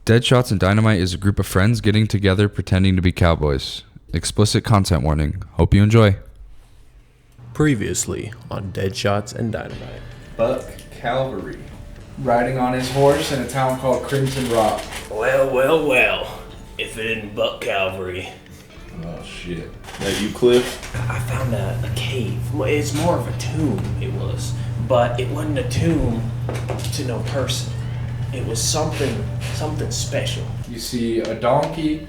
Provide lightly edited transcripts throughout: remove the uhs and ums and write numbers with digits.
Deadshots and Dynamite is a group of friends getting together pretending to be cowboys. Explicit content warning. Hope you enjoy. Previously on Deadshots and Dynamite. Buck Cavalry, riding on his horse in a town called Crimson Rock. Well. If it isn't Buck Cavalry. Oh shit. That you, Cliff? I found a cave. Well, it's more of a tomb, it was. But it wasn't a tomb to no person. It was something special. You see a donkey,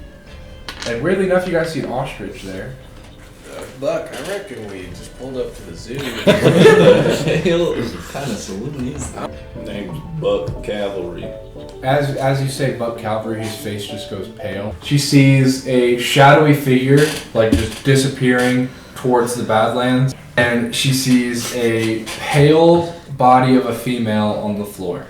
and weirdly enough, you guys see an ostrich there. Buck, I reckon we just pulled up to the zoo. What kind of saloon is that? Name's Buck Cavalry. As you say Buck Cavalry, his face just goes pale. She sees a shadowy figure, like just disappearing towards the badlands, and she sees a pale body of a female on the floor.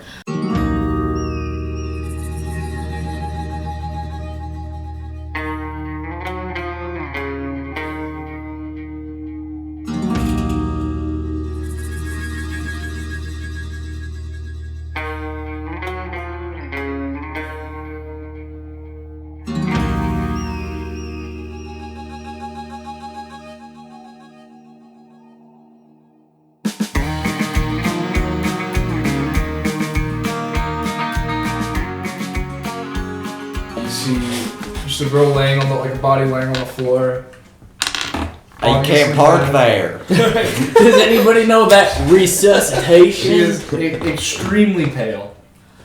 Just a girl laying on like a body laying on the floor. You can't park there. Does anybody know that resuscitation? She is extremely pale.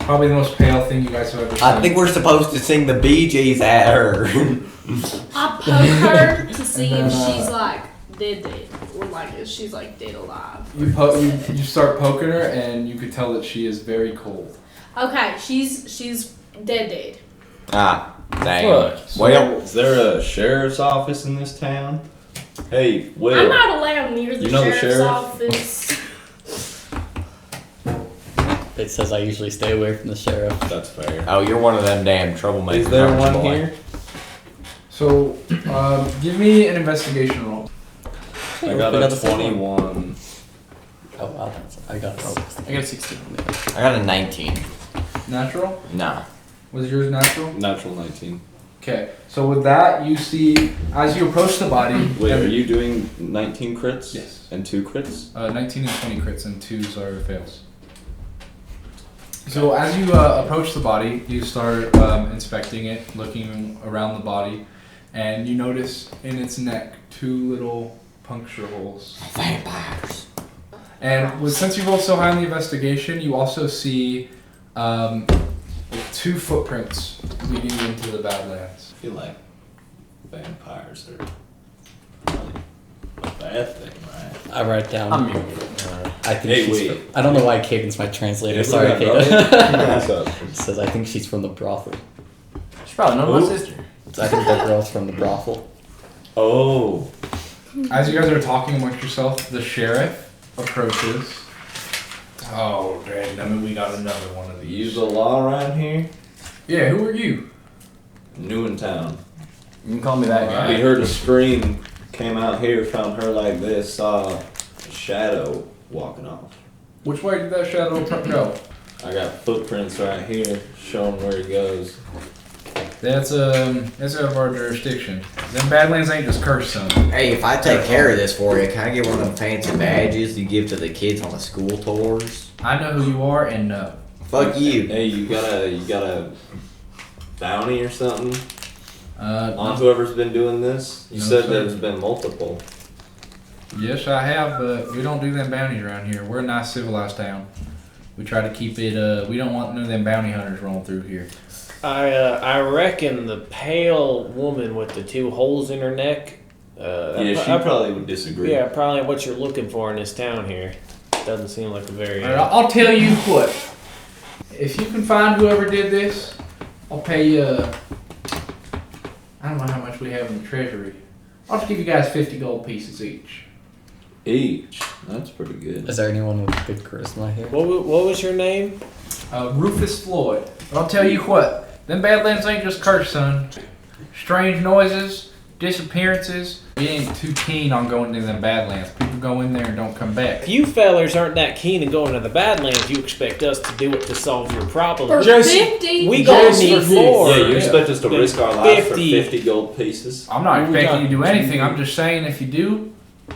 Probably the most pale thing you guys have ever seen. I think we're supposed to sing the Bee Gees at her. I poke her to see if she's like dead, or like if she's like dead alive. You start poking her, and you could tell that she is very cold. Okay, she's dead. Ah, dang. What? Well, Is there a sheriff's office in this town? Hey, Will. I'm not allowed near the You know the sheriff's sheriff? office. It says I usually stay away from the sheriff. That's fair. oh, you're one of them damn troublemakers. Is there one boy. here? So, give me an investigation roll. I got a 21. Oh wow, I got a 16. I got a 19. Natural? Nah. Was yours natural? Natural 19. Okay. So with that, you see as you approach the body. Wait, are you doing 19 crits? Yes. And 2 crits? 19 and 20 crits and 2s are fails. So as you approach the body, you start inspecting it, looking around the body, and you notice in its neck 2 little puncture holes. Vampires. And since you rolled so high on the investigation, you also see 2 footprints leading into the badlands. I feel like vampires are really a bad thing, right? I write down. I think Hey, she's. wait. I don't know why Caden's my translator. Hey, Sorry, look at Caden. that, bro. It says I think she's from the brothel. She probably knows my sister. I think that girl's from the brothel. Oh. As you guys are talking amongst yourself, the sheriff approaches. Oh, Dad, I mean, we got another one of You these. the law around here? Yeah, who are you? New in town. You can call me that guy. We heard a scream, came out here, found her like this, saw a shadow walking off. Which way did that shadow go? I got footprints right here showing where he goes. That's out of our jurisdiction. Them badlands ain't just cursed, son. Hey, if I take care of this for you, can I get one of them fancy badges you give to the kids on the school tours? I know who you are, and no. Fuck you. Hey, you got a bounty or something on No. whoever's been doing this? You No, said sir. there's been multiple. Yes, I have, but we don't do them bounties around here. We're a nice civilized town. We try to keep it. We don't want none of them bounty hunters rolling through here. I reckon the pale woman with the 2 holes in her neck. Yeah, she probably would disagree. Yeah, probably what you're looking for in this town here. Doesn't seem like a very. All right, I'll tell you what. If you can find whoever did this, I'll pay you. I don't know how much we have in the treasury. I'll just give you guys 50 gold pieces each. Each. That's pretty good. Is there anyone with good charisma here? What was your name? Rufus Floyd. But I'll tell you what. Them badlands ain't just cursed, son. Strange noises, disappearances, we ain't too keen on going to them badlands. People go in there and don't come back. If you fellers aren't that keen on going to the Badlands, you expect us to do it to solve your problem. For Just 50? we gonna Just need for more. Yeah, you expect us to than risk our lives for 50. 50 gold pieces? I'm not We expecting you to do got- anything. I'm just saying if you do,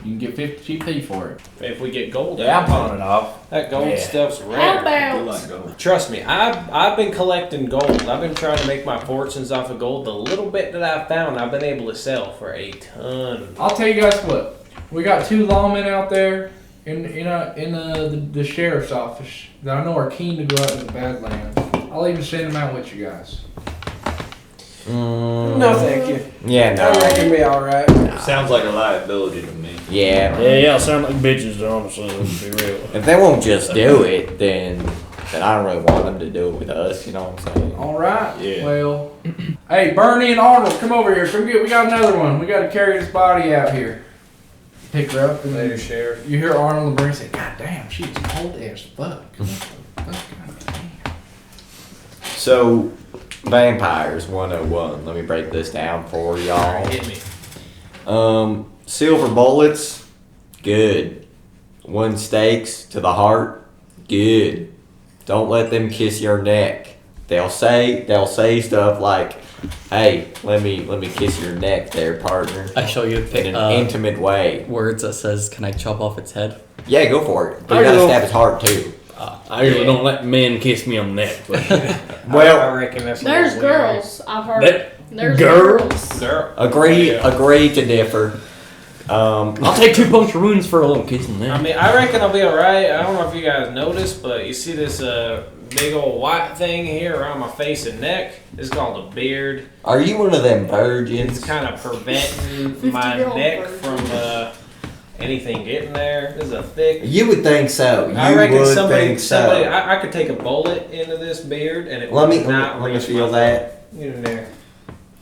you can get 50 GP for it. If we get gold, Yeah, I'm pulling it off. that gold Yeah. stuff's How rare. I about like gold. Trust me, I've been collecting gold. I've been trying to make my fortunes off of gold. The little bit that I've found, I've been able to sell for a ton. I'll tell you guys what. We got 2 lawmen out there in the sheriff's office that I know are keen to go out to the Badlands. I'll even send them out with you guys. No, thank you. Yeah, I no. reckon be alright. Sounds like a liability to me. Yeah. Yeah, sound like bitches, honestly, let's be real. If they won't just do it, then I don't really want them to do it with us. You know what I'm saying? All right. Yeah. Well, hey, Bernie and Arnold, come over here. We got another one. We got to carry this body out here. Pick her up. And Later, Sheriff. You hear Arnold and Bernie say, "God damn, she's cold as fuck." So, Vampires 101. Let me break this down for y'all. Hit me. Silver bullets, good. 1 stakes to the heart, good. Don't let them kiss your neck. They'll say stuff like, "Hey, let me kiss your neck, there, partner," I show you a in pic, an intimate way. words that says, "Can I chop off its head?" Yeah, go for it. But I you gotta don't- stab his heart too. I usually don't let men kiss me on the neck. But Well, I reckon that's a there's little weird. girls? I've heard. That- There's girls? Girl. agree to differ. I'll take 2 puncture wounds for a little kiss on the I neck. mean, I reckon I'll be alright. I don't know if you guys noticed, but you see this big old white thing here around my face and neck? It's called a beard. Are you one of them It's virgins? kind of preventing my 50-year-old neck virgin. from anything getting there. This is a thick. You would think so. You I reckon would somebody, think so. I could take a bullet into this beard and it Let me would not let me reach feel my that. Get in there.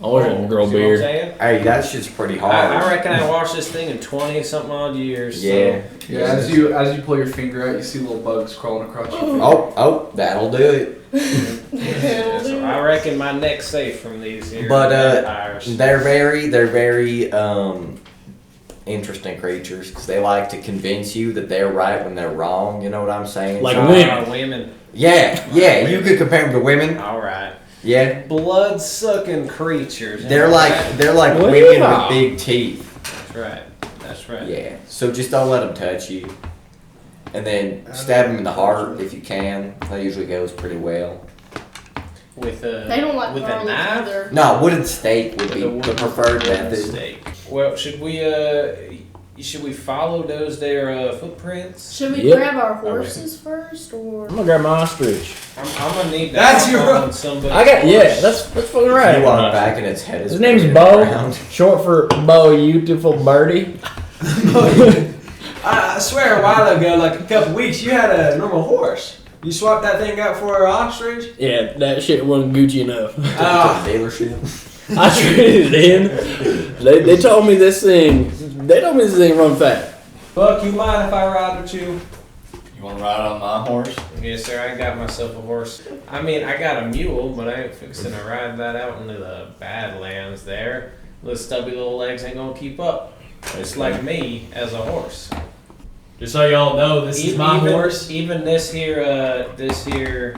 I wish I had a girl See what I'm beard. saying? Hey, that shit's pretty hard. I reckon I watched this thing in 20 something odd years. Yeah. Yeah, as you pull your finger out, you see little bugs crawling across your finger. Oh, that'll do it. So I reckon my neck's safe from these here But vampires. they're very interesting creatures because they like to convince you that they're right when they're wrong. You know what I'm saying? Like So- women. Women. Yeah. You could compare them to women. All right. Yeah. Blood sucking creatures. They're like Well, women yeah. with big teeth. That's right. That's right. Yeah. So just don't let them touch you, and then stab them in the heart if you can. That usually goes pretty well. With a They don't like with a garlic knife. either. No, wooden stake would be With a the wooden preferred method. steak. Well, should we follow those their footprints? Should we Yep. grab our horses first, or? I'm gonna grab my ostrich. I'm gonna need that. That's your- on somebody's I got horse. that's fucking right. You walk back and its head is. His name's buried Bo, around. short for Bo, beautiful birdie. I swear a while ago, like a couple weeks, you had a normal horse. You swapped that thing out for an ostrich? Yeah, that shit wasn't Gucci enough. To the dealership. I traded it in. They told me this thing. They told me this thing run fast. Buck, you mind if I ride with you? You want to ride on my horse? Yes, sir. I got myself a horse. I mean, I got a mule, but I ain't fixing to ride that out into the Badlands there. Those stubby little legs ain't gonna keep up. It's like me as a horse. Just so y'all know, this is my horse. Even this here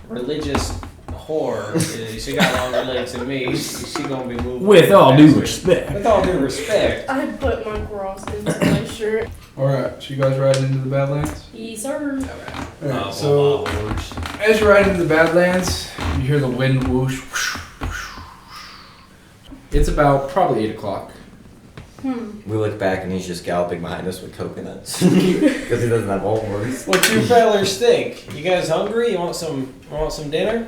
religious whore, she got longer legs than me. She gonna be moving. With all due faster. respect. With all due respect. I put my cross into my shirt. Alright, so you guys ride into the Badlands? Yes, sir. Alright, so as you ride into the Badlands, you hear the wind whoosh. Whoosh, whoosh. It's about probably 8 o'clock. We look back and he's just galloping behind us with coconuts because he doesn't have a horse. What you fellers think? You guys hungry? You want some dinner?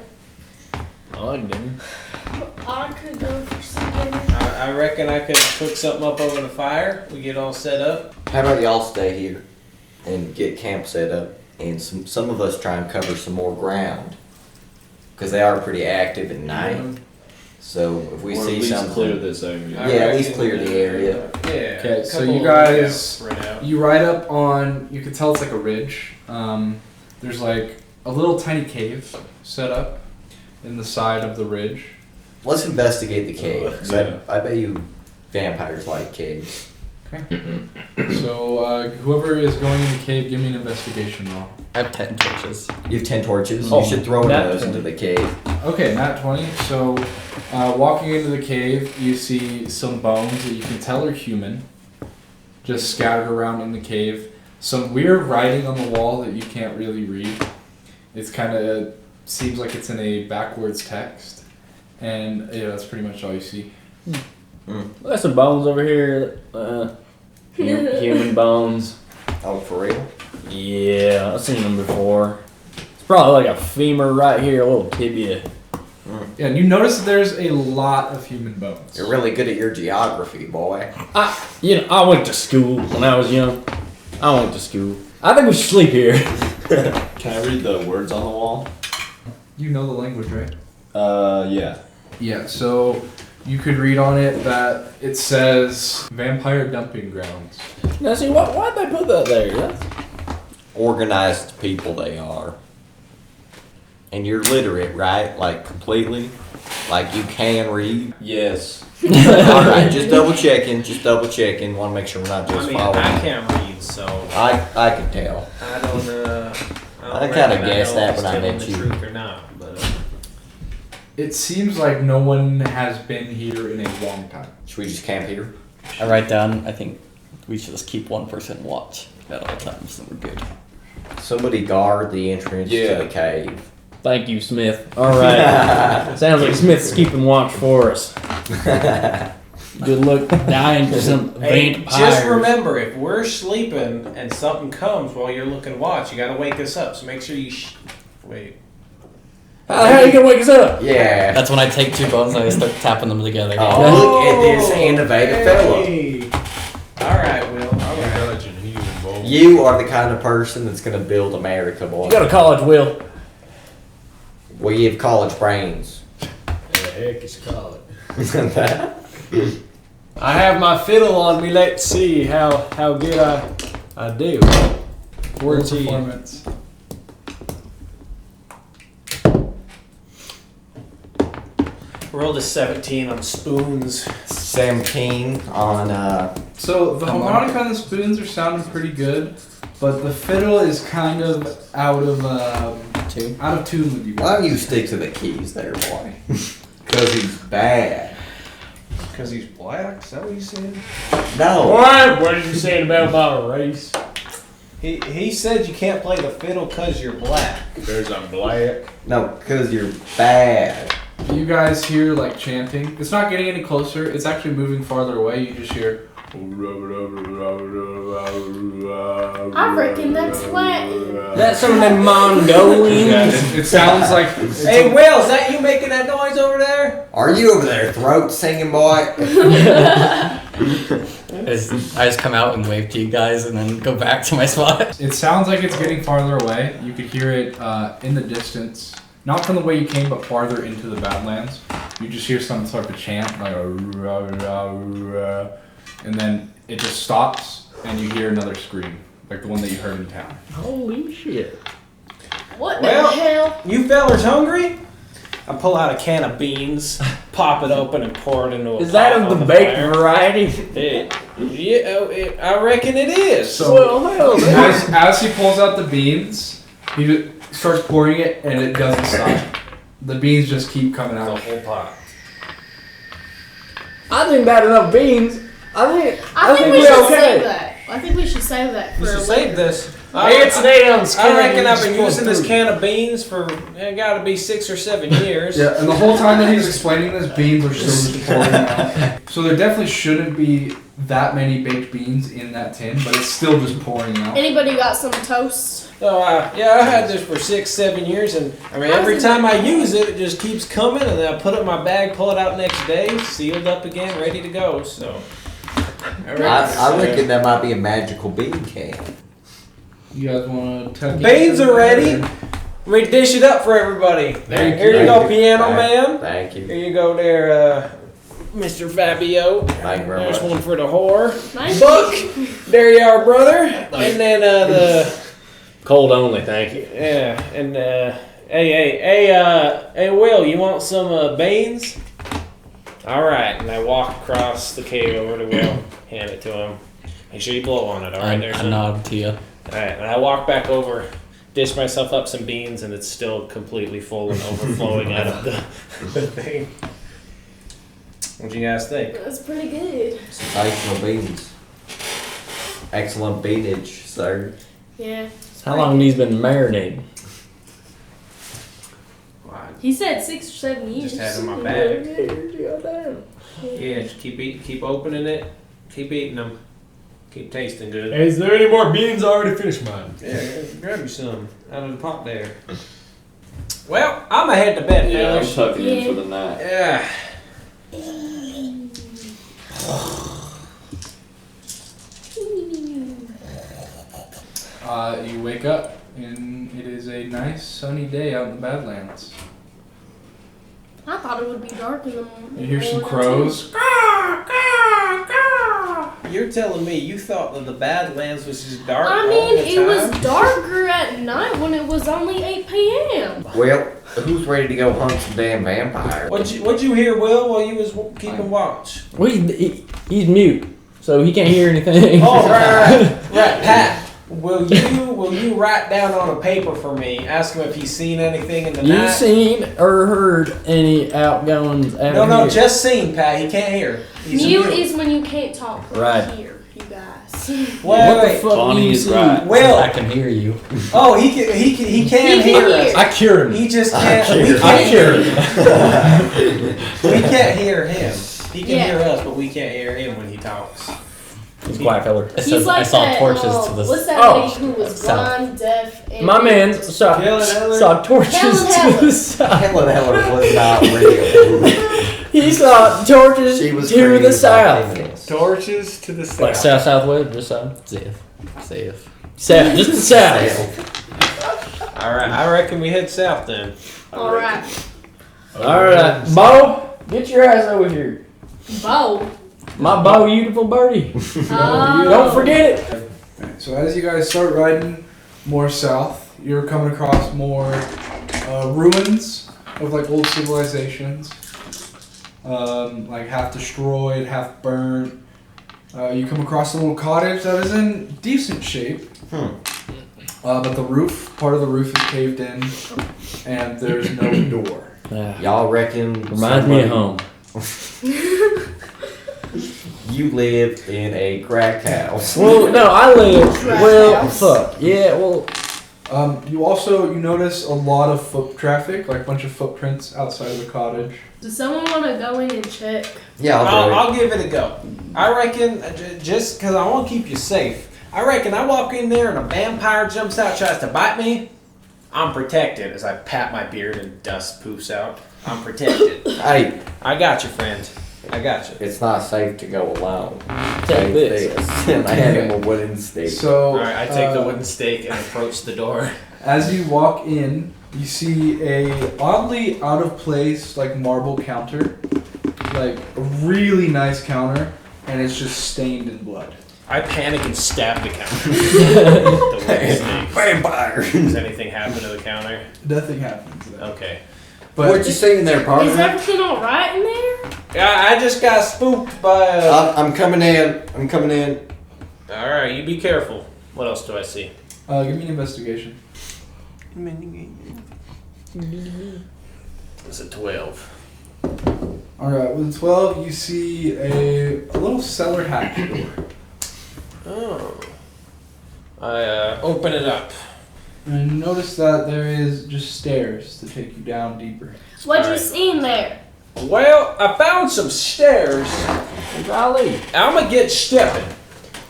I like dinner. I could go for some dinner. I reckon I could cook something up over the fire. We get all set up. How about y'all stay here and get camp set up, and some of us try and cover some more ground because they are pretty active at night. So if we Or see at least something, clear this area. Yeah, at least clear the area. Yeah. Okay, so couple you of guys- spread out. You ride up on, you can tell it's like a ridge. There's like a little tiny cave set up in the side of the ridge. let's investigate the cave. 'Cause Yeah. I bet you vampires like caves. So, whoever is going in the cave, give me an investigation roll. I have 10 torches. You have 10 torches. Oh, you should throw nat those into the cave. Okay, nat 20. So, walking into the cave, you see some bones that you can tell are human, just scattered around in the cave. Some weird writing on the wall that you can't really read. It's kind of seems like it's in a backwards text, and yeah, that's pretty much all you see. There's some bones over here. Human bones. Oh, for real? Yeah, I've seen them before. It's probably like a femur right here, a little tibia. Yeah, and you notice that there's a lot of human bones. You're really good at your geography, boy. I went to school when I was young. I went to school. I think we should sleep here. Can I read the words on the wall? You know the language, right? Yeah. Yeah, so you could read on it that it says vampire dumping grounds. Now see, why'd they put that there? That's... Organized people they are. And you're literate, right? Like, completely? Like, you can read? Yes. Alright, just double checking. Want to make sure we're not I just mean, following. I can't read, so I can tell. I don't. I kinda guessed that when I met the you. Truth or not, but It seems like no one has been here in a long time. Should we just camp here? I write down, I think we should just keep one person watch at all times, and we're good. Somebody guard the entrance to the cave. Thank you, Smith. All right. Sounds like Smith's keeping watch for us. Good luck dying to some hey, vampires. just remember, if we're sleeping and something comes while you're looking to watch, you gotta wake us up. So make sure you wait. How are you gonna wake us up? Yeah. That's when I take 2 bones and I start tapping them together. Oh, look at this innovative fella. Hey. All right, Will. All right. You are the kind of person that's going to build America, boy. You go to college, Will. We have college brains. The heck is college? I have my fiddle on me. Let's see how good I do. Word performance. Rolled a 17 on spoons. 17 on, So the harmonica and the spoons are sounding pretty good, but the fiddle is kind of out of tune with you. Why don't you stick to the keys there, boy? Because he's bad. Because he's black? Is that what you said? No. What are you saying about my race? He said you can't play the fiddle because you're black. Because I'm black. No, because you're bad. You guys hear like chanting. It's not getting any closer. It's actually moving farther away. You just hear. I reckon that's Latin. That's some of them Mongolians. It sounds like. Hey, Will, is that you making that noise over there? Are you over there throat singing, boy? I just come out and wave to you guys and then go back to my spot. It sounds like it's getting farther away. You could hear it in the distance. Not from the way you came, but farther into the Badlands. You just hear some sort of chant, like a and then it just stops, and you hear another scream, like the one that you heard in town. Holy shit. What Well, the hell? You fellers hungry? I pull out a can of beans, pop it open, and pour it into a Is that pot of on the the baked fire. variety? I reckon it is. Well, hell, As he pulls out the beans, he just starts pouring it, and it doesn't stop. The beans just keep coming The out. whole pot. I think that enough beans. I think we should okay. save that. I think we should save that for We should a save later. this. It's an 8 ounce can. I reckon I've Just been pull using this through. can of beans for it got to be 6 or 7 years. Yeah, and the whole time that he's explaining this, beans are still just pouring out. So there definitely shouldn't be that many baked beans in that tin, but it's still just pouring out. Anybody got some toast? So I had this for 6, 7 years, and I mean every time I use it, it just keeps coming, and then I put it in my bag, pull it out next day, sealed up again, ready to go. So I reckon that might be a magical bean can. You guys want to beans are ready. We dish it up for everybody. Here you go, piano man. Thank you. Here you go, there, Mr. Fabio. Thank you very There's much. one for the whore. Nice. Buck, there you are, brother. And then the Cold only, thank you. yeah, and hey, Will, you want some beans? Alright, and I walk across the cave over to Will, hand it to him. Make sure you blow on it, alright? I nod to you. Alright, and I walk back over, dish myself up some beans, and it's still completely full and overflowing out of the thing. What do you guys think? That's pretty good. Excellent beans. Excellent beanage, sir. Yeah. How long have these been marinating? He said 6 or 7 years. Just had it in my bag. Goddamn. Yeah, just keep eating, keep opening it, keep eating them, keep tasting good. Hey, is there any more beans? I already finished mine. Yeah, grab you some out of the pot there. Well, I'm gonna head to bed, Yeah, I'm fellas. tucking in for the night. Yeah. You wake up and it is a nice sunny day out in the Badlands. I thought it would be dark in the morning. You hear some crows. You're telling me you thought that the Badlands was just dark I all mean, the it time? was darker at night when it was only 8 p.m. Well, who's ready to go hunt some damn vampires? What'd you hear, Will, while you was keeping watch? Well, he's mute, so he can't hear anything. Oh, right, Pat. Will you write down on a paper for me? Ask him if he's seen anything in the You night. seen or heard any outgoings out No, here? just seen, Pat. He can't hear. He's Mute mute. is when you can't talk or Right. hear, you guys. What the fuck do you see? Will. I can hear you. Oh, he can He hear can us. hear. I cured him. He just can't. We can't hear him. He can Yeah. hear us, but we can't hear him when he talks. He's a quiet feller. It He's says like I saw that, torches to what's this. that Oh. lady who was South. blind, deaf, and... My man saw torches Helen to Heller. the side. Helen Heller was not real. He saw torches She was to created the by south. feminists. Torches to the south. Like southwest, just south. Safe. South, just the south. All right, I reckon we head south then. Alright. Alright, Bo, get your ass over here. Bo. My Bo, beautiful birdie. Don't forget it. Alright, so as you guys start riding more south, you're coming across more ruins of like old civilizations, like half destroyed, half burnt. You come across a little cottage that is in decent shape, but the roof, part of the roof is caved in, and there's no door. Y'all reckon Reminds me of home. you live in a crack house? Well, no, I live. Trash Well, house. fuck. Yeah, well, You notice a lot of foot traffic, like a bunch of footprints outside of the cottage. Does someone want to go in and check? Yeah, I'll do it. I'll give it a go. I reckon, just because I want to keep you safe, I reckon I walk in there and a vampire jumps out, tries to bite me. I'm protected as I pat my beard and dust poofs out. I'm protected. Hey, I got you, friend. I got you. it's not safe to go alone. take this. And I hand him a wooden stick. So, All right, I take the wooden stake and approach the door. as you walk in, you see a oddly out of place like marble counter, like a really nice counter, and it's just stained in blood. I panic and stab the counter. The wooden stake. Vampire! Does anything happen to the counter? Nothing happens. Okay. But What you see in there, partner? Is everything alright in there? I just got spooked by I'm coming in. I'm coming in. All right, you be careful. What else do I see? give me an investigation. It's a 12. All right, with a 12, you see a little cellar hatch door, Oh. I open it up. and you notice that there is just stairs to take you down deeper. What'd you Alright. see in there? Well, I found some stairs. Golly. I'm gonna get stepping.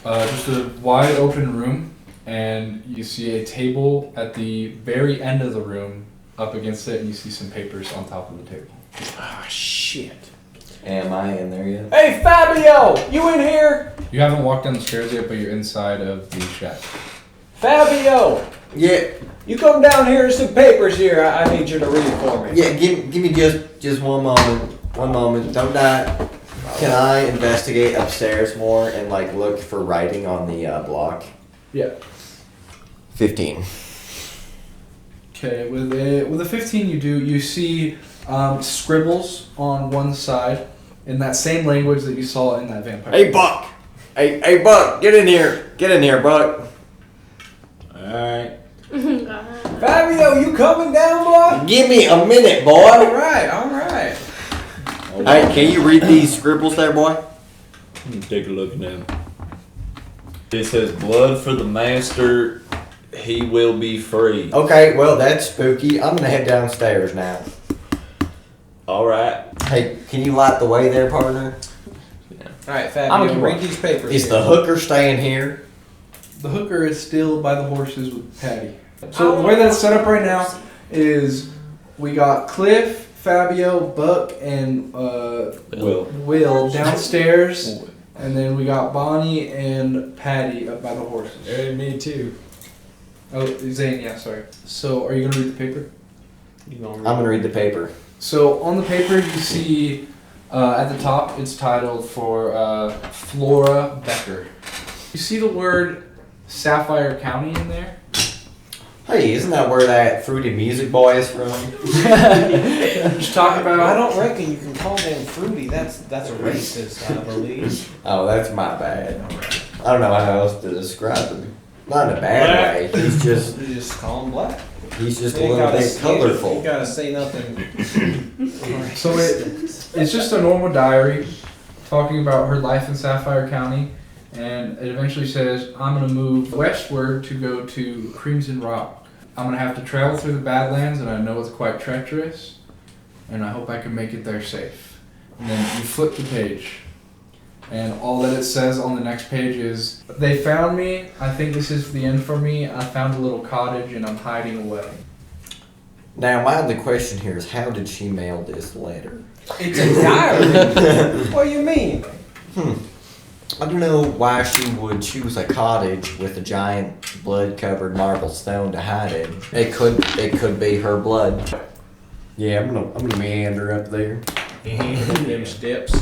Just a wide open room, and you see a table at the very end of the room. Up against it, and you see some papers on top of the table. Ah, shit. Am I in there yet? Hey, Fabio, you in here? You haven't walked down the stairs yet, but you're inside of the shack. Fabio, Yeah, you come down here. There's some papers here. I need you to read for me. yeah. Give me just one moment. One moment. Don't die. Can I investigate upstairs more and like look for writing on the block? Yeah. 15. Okay, with a 15 you see scribbles on one side in that same language that you saw in that vampire. Hey, Buck. Hey, Buck. Get in here. Get in here, Buck. Alright. Fabio, you coming down, boy? Give me a minute, boy. Alright. Hey, can you read these scribbles there, boy? Let me take a look at them. It says, blood for the master, he will be free. Okay, well, that's spooky. I'm gonna head downstairs now. Alright. Hey, can you light the way there, partner? Alright, Fabio, read these papers. Is here. the hooker staying here? The hooker is still by the horses with Patty. So the way that's set up right now is we got Cliff, Fabio, Buck, and Will downstairs, and then we got Bonnie and Patty up by the horses. And me too. Oh, Zane, yeah, sorry. So, are you gonna read the paper? I'm gonna read the paper. So on the paper you see at the top it's titled for Flora Becker. You see the word Sapphire County in there? Hey, isn't that where that Fruity Music Boy is from? Just talking about. I don't reckon you can call them fruity. That's a racist, I believe. Oh, that's my bad. I don't know how else to describe him. Not in a bad way. He's just. You just call them black. He's just a You little gotta bit say- colorful. You gotta say nothing. So it's just a normal diary talking about her life in Sapphire County, and it eventually says, I'm going to move westward to go to Crimson Rock. I'm going to have to travel through the Badlands, and I know it's quite treacherous, and I hope I can make it there safe. And then you flip the page, and all that it says on the next page is, they found me, I think this is the end for me, I found a little cottage and I'm hiding away. Now, my only question here is, how did she mail this letter? It's a diary. What do you mean? I don't know why she would choose a cottage with a giant blood-covered marble stone to hide in. It could be her blood. Yeah, I'm gonna meander up there. Them steps.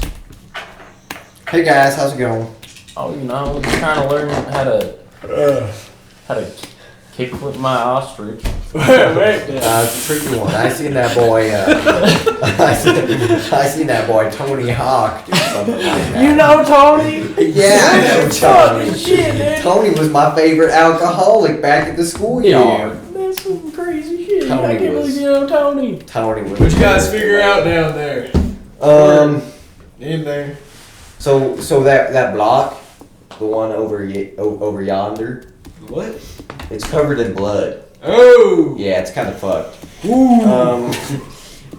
Hey guys, how's it going? Oh, you know, just trying to learn how to kickflip my ostrich. It's a tricky one. I seen that boy. I seen that boy Tony Hawk do something like that. You know Tony? Yeah, I know Tony. Shit, dude. Tony was my favorite alcoholic back at the schoolyard. That's some crazy shit. Tony I can't was- believe you know Tony. Tony was. What you guys figure out down there? In there. So that block, the one over yonder, What? it's covered in blood. Oh! Yeah, it's kind of fucked. Ooh!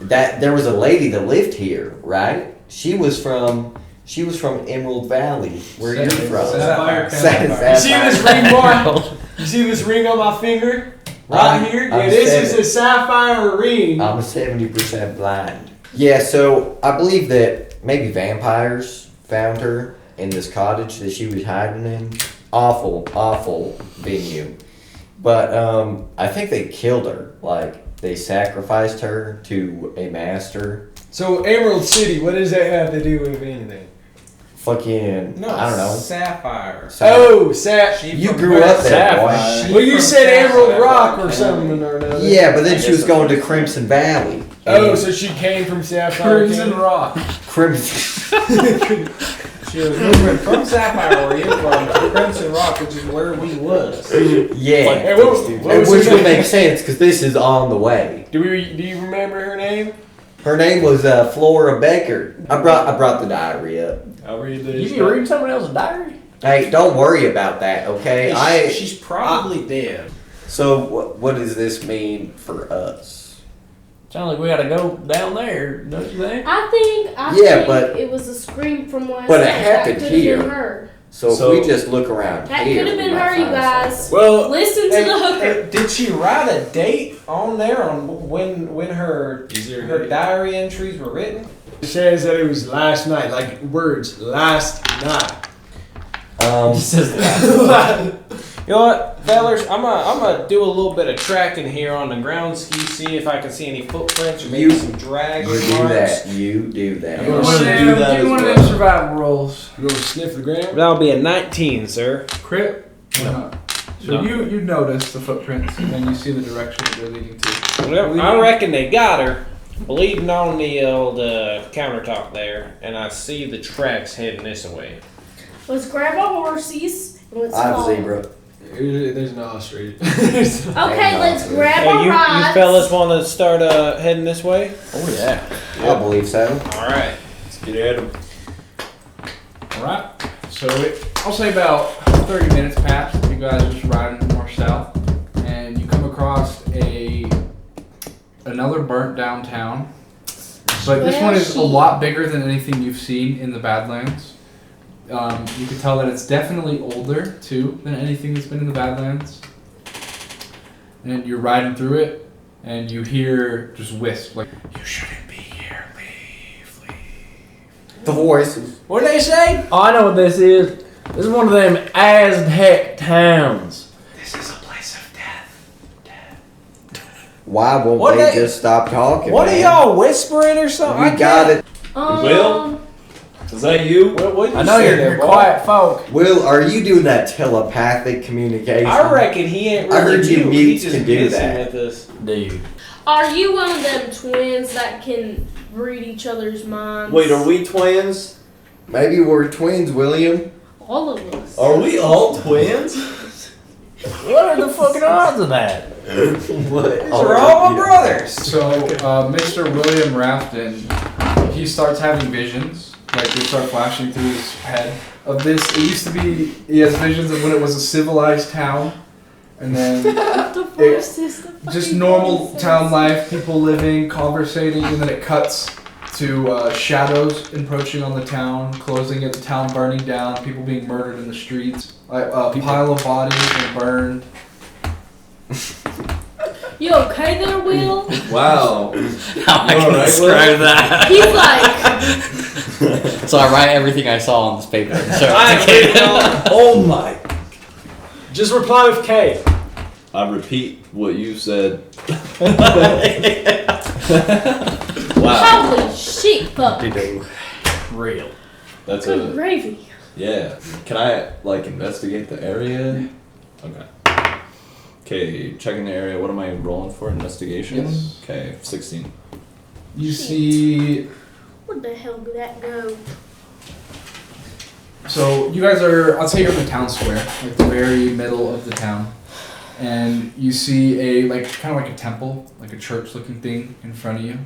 That there was a lady that lived here, right? She was from Emerald Valley, where you're from. Sapphire You see this ring, boy? You see this ring on my finger? Right here? Yeah, this is a sapphire ring. I'm 70% blind. Yeah, so I believe that maybe vampires found her in this cottage that she was hiding in. Awful venue. But I think they killed her. Like, they sacrificed her to a master. So, Emerald City, what does that have to do with anything? Fucking, No, I don't know. Sapphire. Oh, You grew up there, boy. Well, you said Emerald Rock or something or another. Yeah, but then she was going to Crimson Valley. Oh, so she came from Sapphire Crimson County? Rock. Crimson. She was moving from Sapphire, where you're from, to Crimson Rock, which is where we was. Yeah. Hey, what was Which her would name? make sense, because this is on the way. Do you remember her name? Her name was Flora Baker. I brought the diary up. I'll read You this. can read someone else's diary? Hey, don't worry about that, okay? She's probably dead. So what does this mean for us? Sounds like we gotta go down there, don't you think? I think Yeah, but- it was a scream from last But it night. happened that could have here. been her. So So- if we just look around That here, could have we been might her, you find guys. something. Well, Listen to the hooker. Did she write a date on there on when her diary entries were written? it says that it was last night, like words, last night. He says that. You know what, fellers? I'm gonna do a little bit of tracking here on the ground ski, see if I can see any footprints or maybe some drag You marks. do that. You do that. You wanna One do that of as them well? survival rolls. You gonna sniff the ground? That'll be a 19, sir. Crit? No. So No. you notice the footprints and then you see the direction that they're leading to. Well, I reckon they got her. bleeding on the old countertop there, and I see the tracks heading this way. Let's grab our horses and let's I have a follow. zebra. There's an ostrich. Okay, let's grab Hey, our you rides. fellas want to start heading this way? Oh yeah. I believe so. All right. Let's get at him. Alright, so I'll say about 30 minutes past, you guys are just riding more south, and you come across another burnt down town. But this one is a lot bigger than anything you've seen in the Badlands. You can tell that it's definitely older, too, than anything that's been in the Badlands. And you're riding through it, and you hear just wisp, like, you shouldn't be here, leave. The voices. What did they say? Oh, I know what this is. This is one of them Aztec towns. This is a place of death. Why won't What they they- just stop talking? What man? are y'all whispering or something? We got it. Will? Is that you? I know you're quiet folk. Will, are you doing that telepathic communication? I reckon he ain't I really heard you mute. mutes He just can do messing that. with us. Dude. Are you one of them twins that can read each other's minds? Wait, are we twins? Maybe we're twins, William. All of us. Are we all twins? What are the fucking odds of that? What? These are all my brothers. So, Mr. William Rafton, he starts having visions, like they start flashing through his head of this. It used to be, he has visions of when it was a civilized town, and then The voices, the just fucking normal voices. town life, people living, conversating, and then it cuts to shadows encroaching on the town, closing it, the town burning down, people being murdered in the streets, a pile of bodies and burned. You okay there, Will? Wow. How I can Alright, describe that. He's like, So I write everything I saw on this paper. And show it I to Kate. Oh my. Just reply with K. I repeat what you said. Wow. holy shit, pup. Real. That's Good a. gravy. Yeah. Can I, like, investigate the area? Okay. Okay, checking the area. What am I rolling for? Investigation? Yes. Okay, 16. You see, Where the hell did that go? so you guys are, I'll say you're in the town square, like the very middle of the town. And you see kind of like a temple, like a church looking thing in front of you.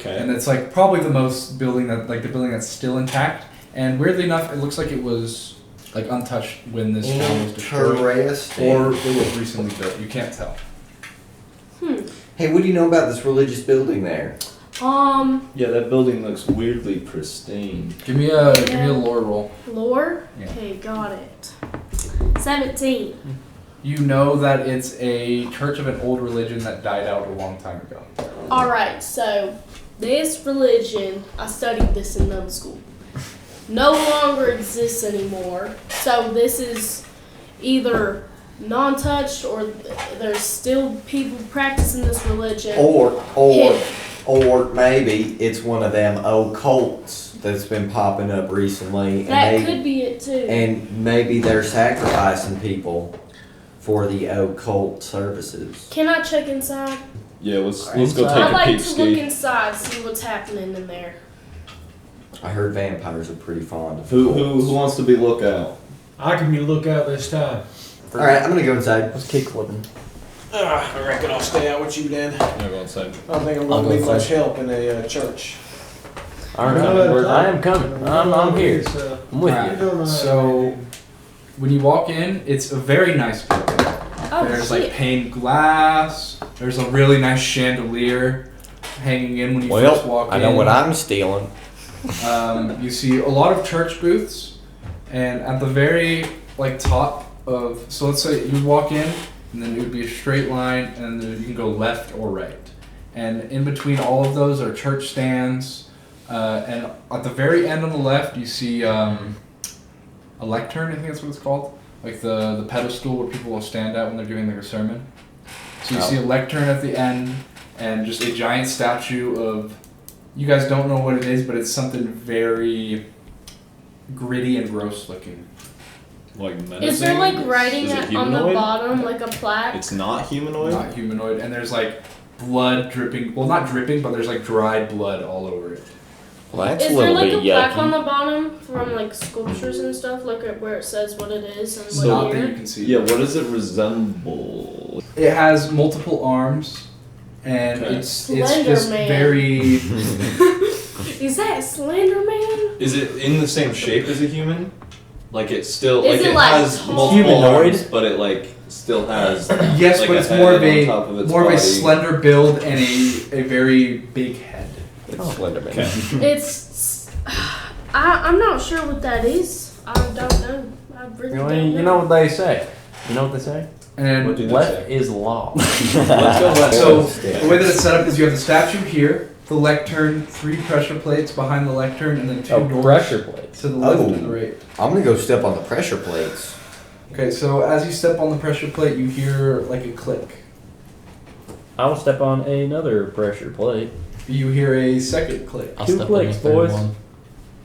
Okay. And it's like probably the most building the building that's still intact. And weirdly enough, it looks like it was like untouched when this town was destroyed. Interesting. Or it was recently built. You can't tell. Hey, what do you know about this religious building there? Yeah, that building looks weirdly pristine. Give me a lore roll. Lore? Yeah. Okay, got it. 17. You know that it's a church of an old religion that died out a long time ago. Alright, so this religion, I studied this in middle school, no longer exists anymore. So this is either non-touched or there's still people practicing this religion. Or maybe it's one of them old cults that's been popping up recently. That and could be it too. And maybe they're sacrificing people for the occult services. Can I check inside? Yeah, let's go take I'd a like peek, to Ski. look inside, see what's happening in there. I heard vampires are pretty fond of Who cults. wants to be lookout? I can be lookout this time. Alright, I'm gonna go inside. Let's keep flipping. I reckon I'll stay out with you then. I'm gonna go inside. I don't think I'm I'll going to go be much inside. help in a church. I am coming. I'm here. I'm with Alright, you. so when you walk in, it's a very nice building. Oh, There's shit. like pane glass. There's a really nice chandelier hanging in when you first walk in. I know what I'm stealing. You see a lot of church booths, and at the very top of, so let's say you walk in, and then it would be a straight line, and then you can go left or right, and in between all of those are church stands, and at the very end on the left you see a lectern, I think that's what it's called, like the pedestal where people will stand at when they're doing like a sermon. So you see a lectern at the end, and just a giant statue of, you guys don't know what it is, but it's something very gritty and gross looking. Like menacing? Is there writing Is it on the humanoid? bottom, like a plaque? It's not humanoid? Not humanoid. And there's blood dripping. Well, not dripping, but there's like dried blood all over it. Well, that's Is a there little like bit a plaque on yucky. the bottom from like sculptures and stuff, like where it says what it is and what Not that you year? can see. Yeah, what does it resemble? It has multiple arms, and Okay. it's Slender just Man. very. Is that Slender Man? Is it in the same shape as a human? Like it still Is like it it like has tall? multiple Humanoid? arms, but it like still has Yes, like but a it's head more of on top of a its more of a body. slender build and a very big head. It's Slenderman. Okay. It's. I'm not sure what that is. I don't know. I really don't know. You know what they say. You know what they say? And What do they Left say? is law. Let's go left. so the way that it's set up is you have the statue here, the lectern, 3 pressure plates behind the lectern, and then 2 Oh, doors pressure plates. to the left Oh. and the right. I'm gonna go step on the pressure plates. Okay, so as you step on the pressure plate, you hear like a click. I will step on another pressure plate. You hear a second click. I'll 2 step on clicks, the third boys. one.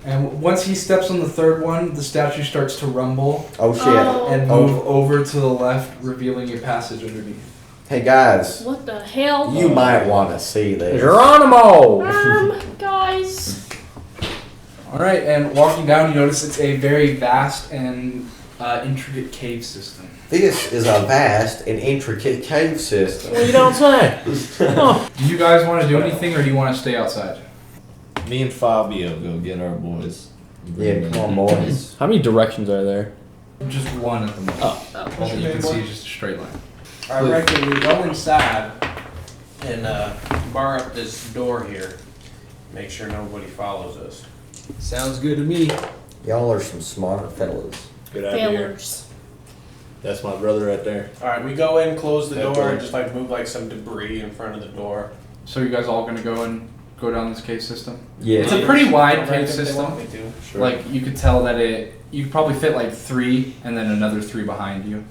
And once he steps on the 3rd one, the statue starts to rumble Oh shit. Oh. and Oh. move over to the left, revealing a passage underneath. Hey guys, What the hell? you might want to see this. Geronimo! Guys. Alright, and walking down, you notice it's a very vast and intricate cave system. This is a vast and intricate cave system. Well, you don't say. Do you guys want to do anything or do you want to stay outside? Me and Fabio go get our boys. Yeah, come on, boys. How many directions are there? Just one at the moment. Oh. All that you can see is just a straight line. I reckon we go inside and bar up this door here. Make sure nobody follows us. Sounds good to me. Y'all are some smart fellas. Good idea. Failures. That's my brother right there. Alright, we go in, close the That door, door. and just like move like some debris in front of the door. So you guys all going to go down this cave system? Yeah. It's a pretty wide Right, cave if they system. want me to. Sure. Like you could tell that you could probably fit like 3 and then another 3 behind you.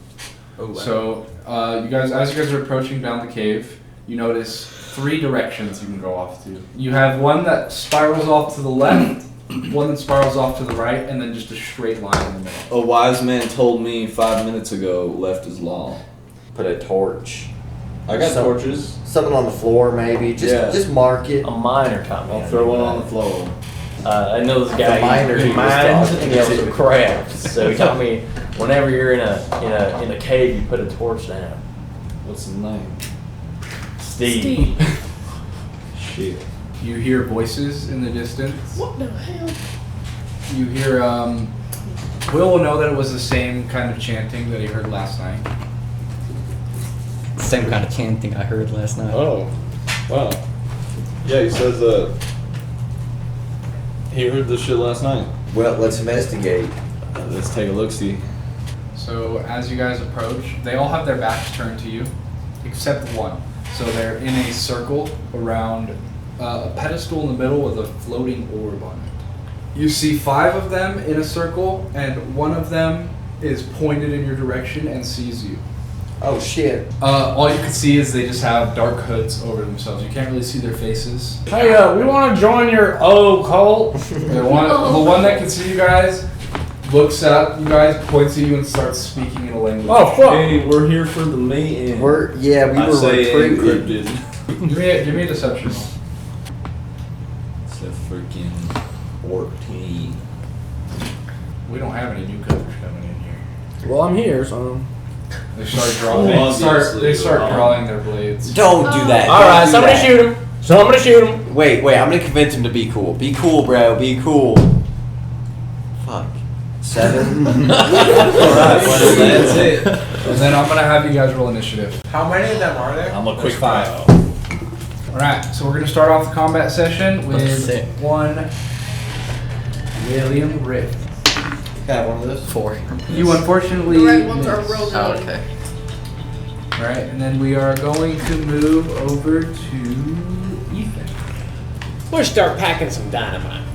Oh, wow. So as you guys are approaching down the cave, you notice 3 directions you can go off to. You have one that spirals off to the left, one that spirals off to the right, and then just a straight line in the middle. A wise man told me 5 minutes ago, left is law. Put a torch. I got Some- torches. Something on the floor, maybe. Just mark it. A miner taught me. I'll how to throw do one that. on the floor. I know this guy. The miner he he was mines talking and he also to. crafts. So he taught me whenever you're in a cave, you put a torch down. What's the name? Steve. Shit. You hear voices in the distance. What the hell? You hear Will know that it was the same kind of chanting that he heard last night. Same kind of chanting I heard last night. Oh. Wow. Yeah, he says he heard this shit last night. Well, let's investigate. Let's take a look, see. So as you guys approach, they all have their backs turned to you, except one. So they're in a circle around a pedestal in the middle with a floating orb on it. You see 5 of them in a circle, and one of them is pointed in your direction and sees you. Oh shit. All you can see is they just have dark hoods over themselves. You can't really see their faces. Hey, we want to join your cult. The one that can see you guys looks at you guys, points at you, and starts speaking in a language. Oh fuck! Hey, we're here for the meeting. We were I say recruited. encrypted. Give me a deception roll. It's a freaking 14. We don't have any newcomers coming in here. Well, I'm here, so. They start drawing. Obviously, They start they're drawing their blades. Don't do that. All Don't right, do somebody that. shoot him. Somebody shoot him. Wait, I'm gonna convince him to be cool. Be cool, bro. Be cool. Fuck. 7. Alright, well, that's it. And then I'm gonna have you guys roll initiative. How many of them are there? I'm a quick There's 5. All right, so we're gonna start off the combat session with Sick. one William Rift. Got one of those. 4. You unfortunately The red ones are miss. rolling. Oh, okay. All right, and then we are going to move over to Ethan. We'll start packing some dynamite.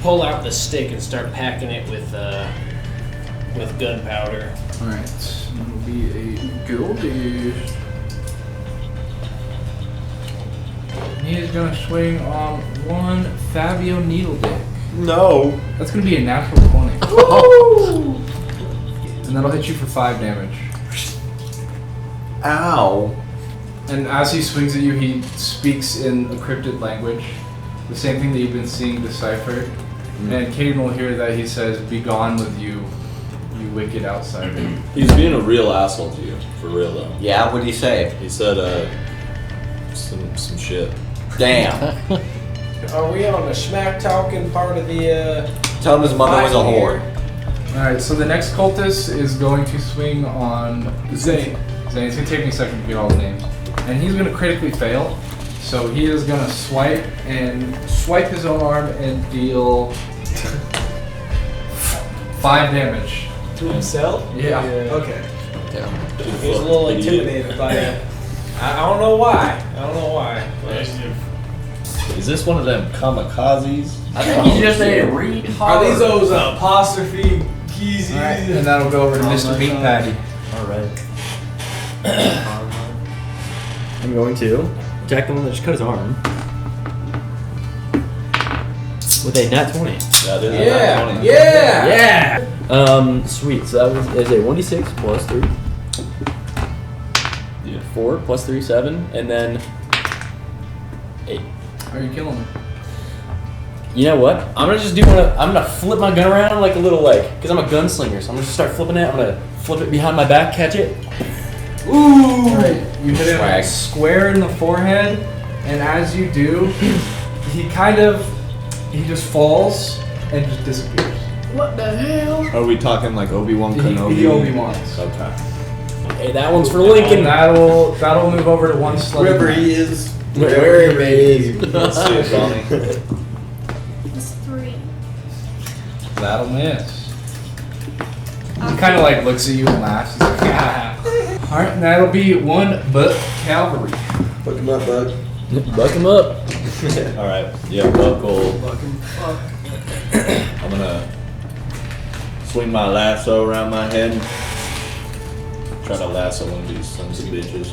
Pull out the stick and start packing it with gunpowder. All right, it'll be a goldie. He is gonna swing on one Fabio Needledick. No. That's gonna be a natural 20. Ooh! And that'll hit you for 5 damage. Ow. And as he swings at you, he speaks in a cryptid language, the same thing that you've been seeing deciphered. And Caden will hear that he says, "Be gone with you, you wicked outsider." He's being a real asshole to you, for real though. Yeah, what'd he say? He said some shit. Damn. Are we on the smack talking part of the? Tell him his mother was a whore. Alright, so the next cultist is going to swing on Zane. Zane. It's going to take me a second to get all the names. And he's going to critically fail. So he is going to swipe his own arm and deal 5 damage. To himself? Yeah. Okay. He's a little intimidated by it. I don't know why. But Is this one of them kamikazes? I think you just made it read hard. Are these those apostrophe keys? Alright, and that'll go over to Mr. Meat Patty. Alright. I'm going to attack the one that just cut his arm. With a nat 20. That is Yeah. Sweet. So that is a 1d6 plus 3. Yeah. 4 plus 3, 7. And then 8. Are you killing him? You know what? I'm gonna I'm gonna flip my gun around like a little cause I'm a gunslinger, so I'm gonna just start flipping it. I'm gonna flip it behind my back, catch it. Ooh! Alright, you hit him Swag. square in the forehead, and as you do, he just falls and just disappears. What the hell? Are we talking like Obi-Wan Kenobi? He Obi-Wan's. Okay. Hey, that one's for Lincoln. That'll move over to one slug. Wherever he is. Wherever he is. Let's see it, Bonnie. It's 3. That'll miss. He kind of looks at you and laughs. He's like, yeah. Alright, and that'll be 1 buck cavalry. Fuck him up, bud. Buck him up. Alright, yeah, buckle. I'm gonna swing my lasso around my head. Try to lasso one of these sons of bitches.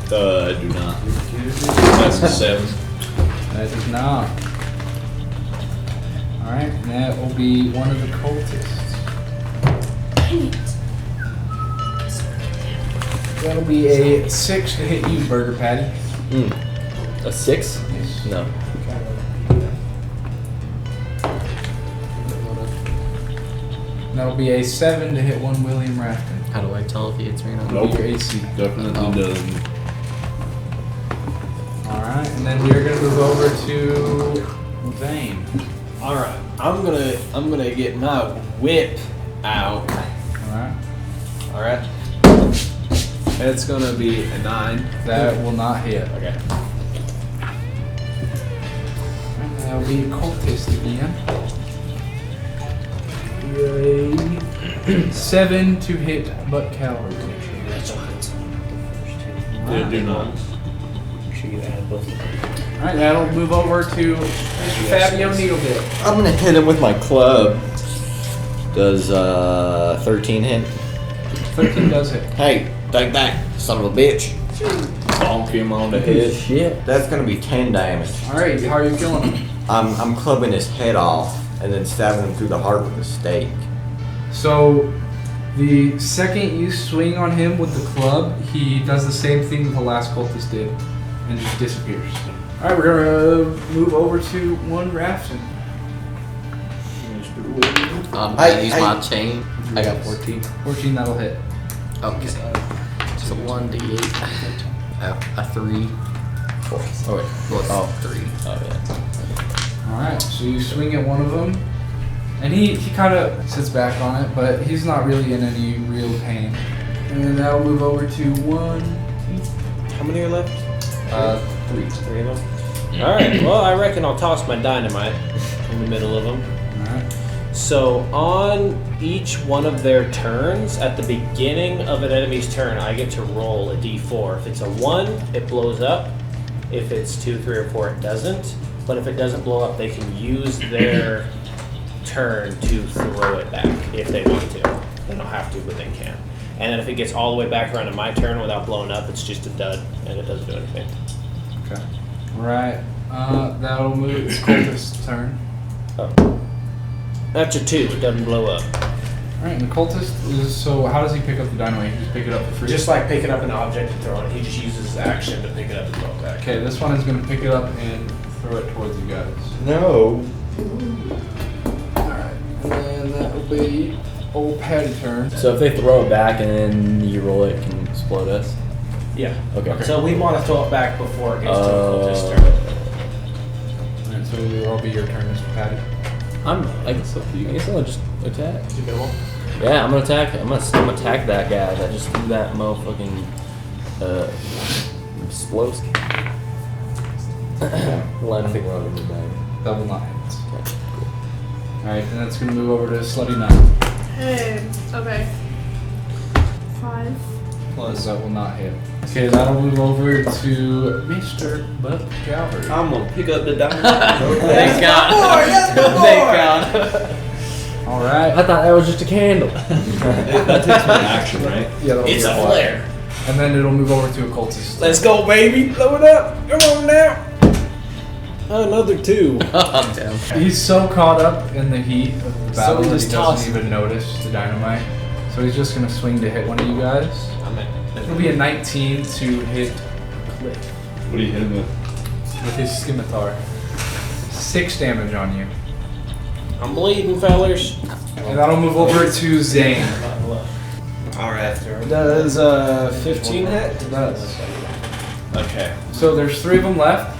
I do not. That's a 7. That is not. Alright, and that will be one of the cultists. Dang it. That'll be a 6 to hit you, Burger Patty. A 6? Yes. No. That'll be a 7 to hit one William Rafton. How do I tell if he hits me or not? Nope. Your AC. Definitely doesn't. Alright, and then we're gonna move over to Vane. All right, I'm gonna get my whip out. Alright. All right, it's gonna be a 9. That will not hit. Okay. And that'll be a cultist again. A 7 to hit butt cavalry. Yeah, do not. Alright, that'll move over to Mr. Fabio Needlebit. I'm gonna hit him with my club. Does 13 hit? 13 does hit. Hey, take that, son of a bitch. Bonk him on the head. Shit. That's gonna be 10 damage. Alright, how are you killing him? I'm clubbing his head off and then stabbing him through the heart with a stake. So, the second you swing on him with the club, he does the same thing that the last cultist did and just disappears. Alright, we're gonna move over to one Rafton. I'm I- gonna use my chain. I got 14. 14, that'll hit. Okay. So 1d8. A 3. 4. Oh wait. Plus 3. Oh yeah. Alright, so you swing at one of them, and he kind of sits back on it, but he's not really in any real pain. And then that'll move over to 1, how many are left? 3. 3 of them. All right. Well, I reckon I'll toss my dynamite in the middle of them. Alright. So on each one of their turns, at the beginning of an enemy's turn, I get to roll a d4. If it's a 1, it blows up. If it's 2, 3, or 4, it doesn't. But if it doesn't blow up, they can use their turn to throw it back if they want to. They don't have to, but they can. And then if it gets all the way back around to my turn without blowing up, it's just a dud, and it doesn't do anything. Okay. Right. That'll move. It's cultist's turn. That's a 2. It doesn't blow up. Alright, and the cultist is, so how does he pick up the dynamite? He just pick it up for free? Just like picking up an object and throwing it. He just uses his action to pick it up and throw it back. Okay, this one is going to pick it up and throw it towards you guys. No. Alright, and then that will be old Patty turn. So if they throw it back and then you roll it, it can explode us? Yeah. Okay. So we want to throw it back before it gets to the cultist turn. Alright, so it will all be your turn, Mr. Patty. I guess I'll just attack. Yeah, I'm gonna attack. I'm gonna attack that guy that just threw that motherfucking explosive. I think we're on the bag. That will not hit. Okay, cool. Alright, then it's going to move over to Slutty 9. Hey, okay. 5. Plus, that will not hit. Okay, that'll move over to Mr. Buck Calvary. I'm gonna pick up the dynamite. Thank God. Thank God. Alright. I thought that was just a candle. That takes one action, right? Yeah, that'll It's be a flare. And then it'll move over to a cultist. Let's go, baby. Blow it up. Come on now. Another 2. Oh, damn. He's so caught up in the heat of the battle he that just he doesn't tosses even notice the dynamite. So he's just going to swing to hit one of you guys. It'll be a 19 to hit Cliff What are you hitting with? with his scimitar. 6 damage on you. I'm bleeding, fellers. And that'll move over to Zane. Alright. Does 15 hit? It does. Okay. So there's 3 of them left.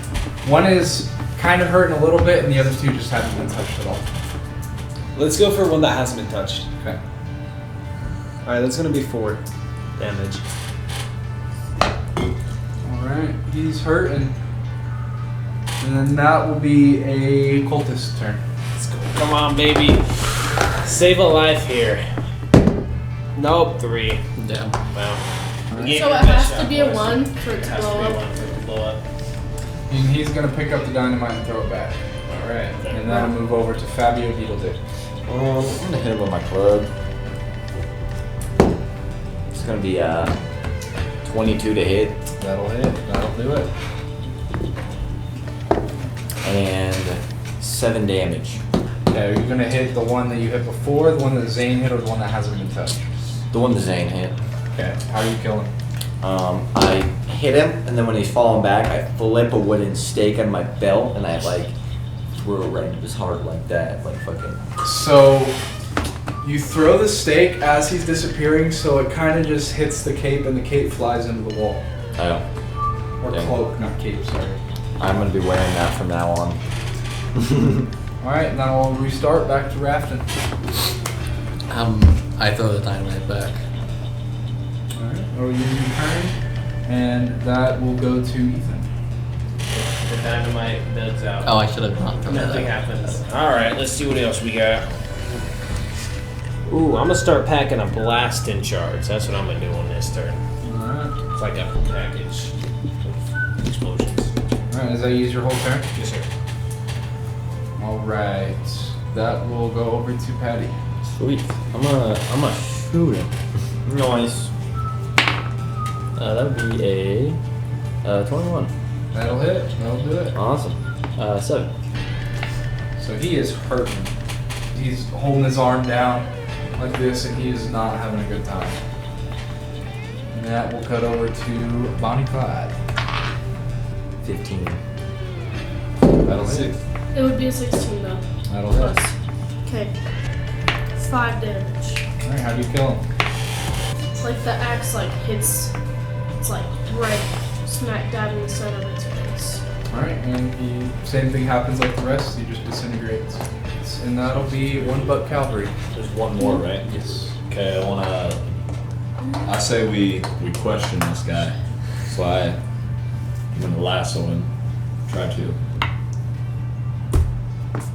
One is kind of hurting a little bit, and the other 2 just haven't been touched at all. Let's go for one that hasn't been touched. Okay. Alright, that's gonna be 4 damage. Alright, he's hurting. And then that will be a cultist turn. Let's go. Come on, baby. Save a life here. Nope, 3. Damn. Wow. Alright. Gave So your it best has to shot, be a boys. 1 for it It to has to blow be a up. 1 for it to blow up. And he's going to pick up the dynamite and throw it back. Alright, and that'll move over to Fabio Beetledick. I'm gonna hit him with my club. It's gonna be 22 to hit That'll hit. That'll do it. and 7 damage. Yeah, you're going to hit the one that you hit before, the one that Zane hit, or the one that hasn't been touched. The one that Zane hit. Okay, how are you killing? I hit him, and then when he's falling back, I flip a wooden stake on my belt, and I like throw it right into his heart like that, like fucking. So, you throw the stake as he's disappearing, so it kind of just hits the cape, and the cape flies into the wall. Oh, Or Damn. cloak, not cape, sorry. I'm gonna be wearing that from now on. Alright, now I'll restart back to rafting. I throw the dynamite back. Alright, I'll use your turn, and that will go to Ethan. The dynamite builds out. Oh, I should have not thrown Nothing that. happens. Alright, let's see what else we got. Ooh, I'm gonna start packing a blasting charge. That's what I'm gonna do on this turn. Alright. It's like a package of explosions. Alright, does that use your whole turn? Yes, sir. Alright, that will go over to Patty. Sweet. I'm gonna shoot him. Nice. That would be a 21. That'll hit, that'll do it. Awesome. 7. So he is hurting. He's holding his arm down like this, and he is not having a good time. And that will cut over to Bonnie Clyde. 15. That'll hit. It would be a 16 though. That'll hit. Plus. Okay. 5 damage. Alright, how do you kill him? Like the axe hits, it's like right smack dab in the center of its face. Alright, and same thing happens like the rest, he just disintegrates. And that'll be 1 buck cavalry. There's one more, right? Yes. Okay, I say we question this guy. So I'm gonna lasso him. Try to.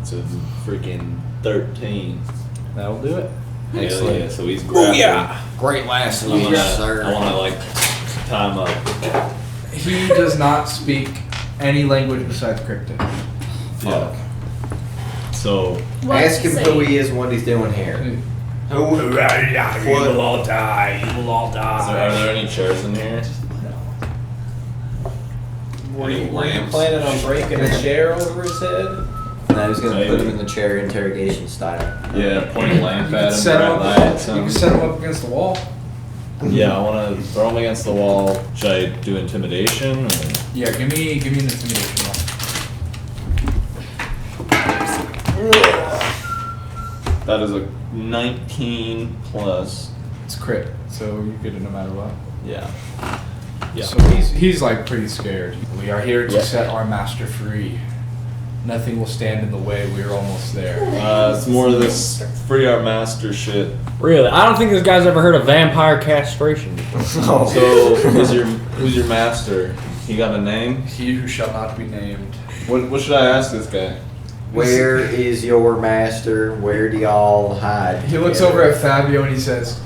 So it's freaking 13. That'll do it. Hell yeah, so he's grabbed. Great last I wanna, sir. I wanna like tie him up. He does not speak any language besides cryptic. Yeah. So What Ask him say? who he is and what he's doing here. You will all die. You will all are die. there any chairs in here? Were you Lamps. planning on breaking a chair over his head? And I was gonna put him in the chair, interrogation style. Yeah, point a lamp at him. Set him bright up. lights, You can set him up against the wall. Yeah, I want to throw him against the wall. Should I do intimidation? Or? Yeah, give me an intimidation roll. That is a 19 plus. It's crit, so you get it no matter what. Yeah. Yeah. So he's like pretty scared. We are here to set our master free. Nothing will stand in the way. We're almost there. It's more of this free our master shit. Really? I don't think this guy's ever heard of vampire castration before. So who's your master? He got a name? He who shall not be named. What should I ask this guy? Where is your master? Where do y'all hide? He looks over at Fabio and he says,